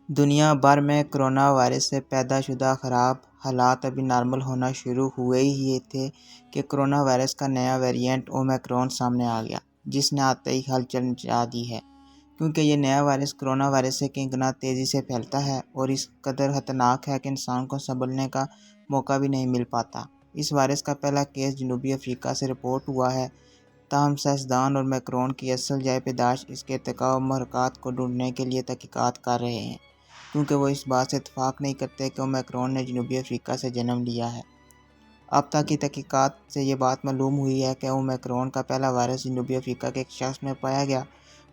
دنیا بھر میں کرونا وائرس سے پیدا شدہ خراب حالات ابھی نارمل ہونا شروع ہوئے ہی تھے کہ کرونا وائرس کا نیا ویریئنٹ اومیکرون سامنے آ گیا، جس نے آتے ہی ہلچل مچا دی ہے۔ کیونکہ یہ نیا وائرس کرونا وائرس سے کئی گنا تیزی سے پھیلتا ہے اور اس قدر خطرناک ہے کہ انسان کو سنبھلنے کا موقع بھی نہیں مل پاتا۔ اس وائرس کا پہلا کیس جنوبی افریقہ سے رپورٹ ہوا ہے، تاہم سائنسدان اور اومیکرون کی اصل جائے پیدائش، اس کے ارتقاء و محرکات کو ڈھونڈنے کے لیے تحقیقات کر رہے ہیں، کیونکہ وہ اس بات سے اتفاق نہیں کرتے کہ اومیکرون نے جنوبی افریقہ سے جنم لیا ہے۔ اب تک کی تحقیقات سے یہ بات معلوم ہوئی ہے کہ اومیکرون کا پہلا وائرس جنوبی افریقہ کے ایک شخص میں پایا گیا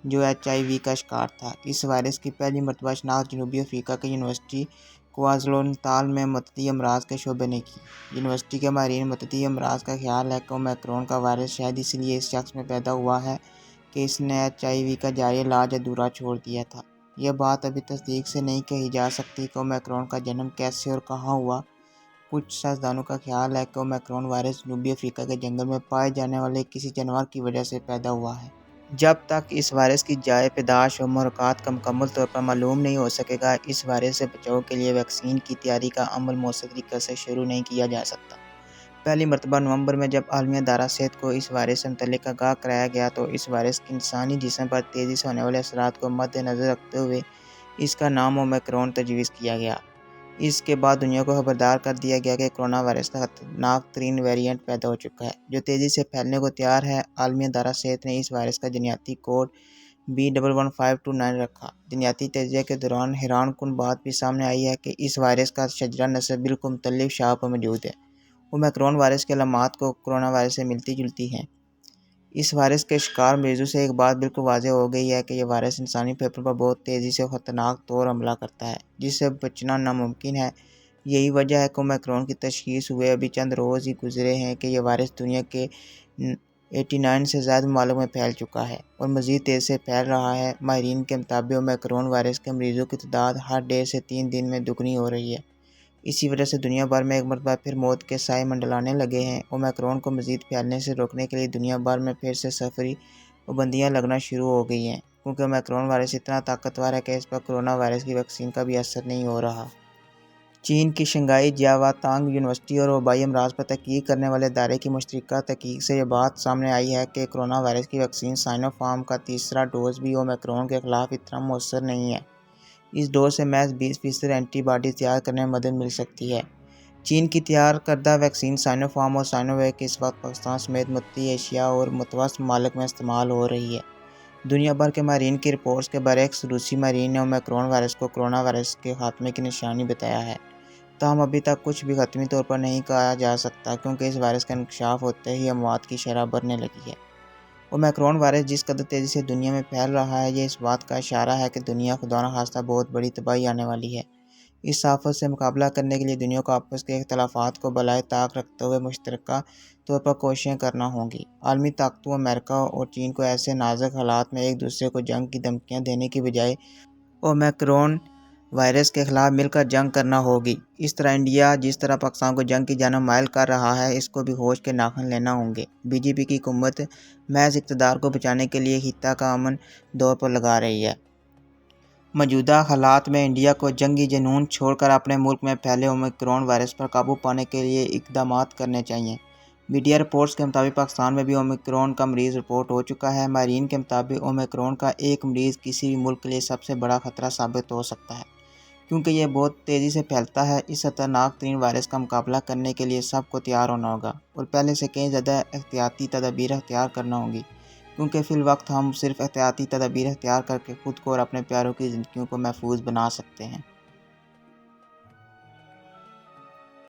جو HIV کا شکار تھا۔ اس وائرس کی پہلی مرتبہ شناخت جنوبی افریقہ کی یونیورسٹی کوازولو نتال میں معدی امراض کے شعبے نے کی۔ یونیورسٹی کے ماہرین معدی امراض کا خیال ہے کہ اومیکرون کا وائرس شاید اس لیے اس شخص میں پیدا ہوا ہے کہ اس نے HIV کا جاری علاج ادھورا چھوڑ دیا تھا۔ یہ بات ابھی تصدیق سے نہیں کہی جا سکتی کہ اومیکرون کا جنم کیسے اور کہاں ہوا۔ کچھ سائنسدانوں کا خیال ہے کہ اومیکرون وائرس جنوبی افریقہ کے جنگل میں پائے جانے والے کسی جانور کی وجہ سے پیدا ہوا ہے۔ جب تک اس وائرس کی جائے پیدائش اور محرکات کا مکمل طور پر معلوم نہیں ہو سکے گا، اس وائرس سے بچاؤ کے لیے ویکسین کی تیاری کا عمل مؤثر طریقے سے شروع نہیں کیا جا سکتا۔ پہلی مرتبہ نومبر میں جب عالمی ادارہ صحت کو اس وائرس سے متعلق آگاہ کرایا گیا تو اس وائرس کے انسانی جسم پر تیزی سے ہونے والے اثرات کو مد نظر رکھتے ہوئے اس کا نام اومیکرون تجویز کیا گیا۔ اس کے بعد دنیا کو خبردار کر دیا گیا کہ کرونا وائرس کا خطرناک ترین ویریئنٹ پیدا ہو چکا ہے، جو تیزی سے پھیلنے کو تیار ہے۔ عالمی ادارہ صحت نے اس وائرس کا جینیاتی کوڈ B11529 رکھا۔ جینیاتی تجزیے کے دوران حیران کن بات بھی سامنے آئی ہے کہ اس وائرس کا شجرہ نسب بالکل مختلف شاخ پر موجود ہے۔ اومیکرون وائرس کی علامات کو کرونا وائرس سے ملتی جلتی ہیں۔ اس وائرس کے شکار مریضوں سے ایک بات بالکل واضح ہو گئی ہے کہ یہ وائرس انسانی پھیپھڑوں پر بہت تیزی سے اور خطرناک طور حملہ کرتا ہے، جس سے بچنا ناممکن ہے۔ یہی وجہ ہے کہ اومیکرون کی تشخیص ہوئے ابھی چند روز ہی گزرے ہیں کہ یہ وائرس دنیا کے 89 سے زائد ممالک میں پھیل چکا ہے اور مزید تیزی سے پھیل رہا ہے۔ ماہرین کے مطابق اومیکرون وائرس کے مریضوں کی تعداد ہر 1.5 سے 3 دن میں دوگنی ہو رہی ہے۔ اسی وجہ سے دنیا بھر میں ایک مرتبہ پھر موت کے سائے منڈلانے لگے ہیں۔ اومیکرون کو مزید پھیلنے سے روکنے کے لیے دنیا بھر میں پھر سے سفری پابندیاں لگنا شروع ہو گئی ہیں، کیونکہ اومیکرون وائرس اتنا طاقتور ہے کہ اس پر کرونا وائرس کی ویکسین کا بھی اثر نہیں ہو رہا۔ چین کی شنگھائی جیاواتانگ یونیورسٹی اور وبائی امراض پر تحقیق کرنے والے ادارے کی مشترکہ تحقیق سے یہ بات سامنے آئی ہے کہ کرونا وائرس کی ویکسین سائنو فارم کا تیسرا ڈوز بھی اومیکرون کے خلاف اتنا مؤثر نہیں ہے۔ اس ڈوز سے محض 20% اینٹی باڈی تیار کرنے میں مدد مل سکتی ہے۔ چین کی تیار کردہ ویکسین سائنو فارم اور سائنو ویک اس وقت پاکستان سمیت متحدہ ایشیا اور متوسط ممالک میں استعمال ہو رہی ہے۔ دنیا بھر کے ماہرین کی رپورٹس کے برعکس روسی ماہرین نے اومیکرون وائرس کو کرونا وائرس کے خاتمے کی نشانی بتایا ہے، تاہم ابھی تک کچھ بھی حتمی طور پر نہیں کہا جا سکتا، کیونکہ اس وائرس کا انکشاف ہوتے ہی اموات کی شرح بڑھنے لگی ہے۔ اومیکرون وائرس جس قدر تیزی سے دنیا میں پھیل رہا ہے، یہ اس بات کا اشارہ ہے کہ دنیا خدا نخواستہ بہت بڑی تباہی آنے والی ہے۔ اس آفت سے مقابلہ کرنے کے لیے دنیا کو آپس کے اختلافات کو بالائے طاق رکھتے ہوئے مشترکہ طور پر کوششیں کرنا ہوں گی۔ عالمی طاقتوں امریکہ اور چین کو ایسے نازک حالات میں ایک دوسرے کو جنگ کی دھمکیاں دینے کی بجائے اومیکرون وائرس کے خلاف مل کر جنگ کرنا ہوگی۔ اس طرح انڈیا جس طرح پاکستان کو جنگ کی جانب مائل کر رہا ہے، اس کو بھی ہوش کے ناخن لینا ہوں گے۔ BJP کی حکومت محض اقتدار کو بچانے کے لیے خطہ کا امن دور پر لگا رہی ہے۔ موجودہ حالات میں انڈیا کو جنگی جنون چھوڑ کر اپنے ملک میں پھیلے اومیکرون وائرس پر قابو پانے کے لیے اقدامات کرنے چاہئیں۔ میڈیا رپورٹس کے مطابق پاکستان میں بھی اومیکرون کا مریض رپورٹ ہو چکا ہے۔ ماہرین کے مطابق اومیکرون کا ایک مریض کسی بھی ملک کے لیے سب سے بڑا خطرہ ثابت ہو سکتا ہے، کیونکہ یہ بہت تیزی سے پھیلتا ہے۔ اس خطرناک ترین وائرس کا مقابلہ کرنے کے لیے سب کو تیار ہونا ہوگا اور پہلے سے کہیں زیادہ احتیاطی تدابیر اختیار کرنا ہوں گی، کیونکہ فی الوقت ہم صرف احتیاطی تدابیر اختیار کر کے خود کو اور اپنے پیاروں کی زندگیوں کو محفوظ بنا سکتے ہیں۔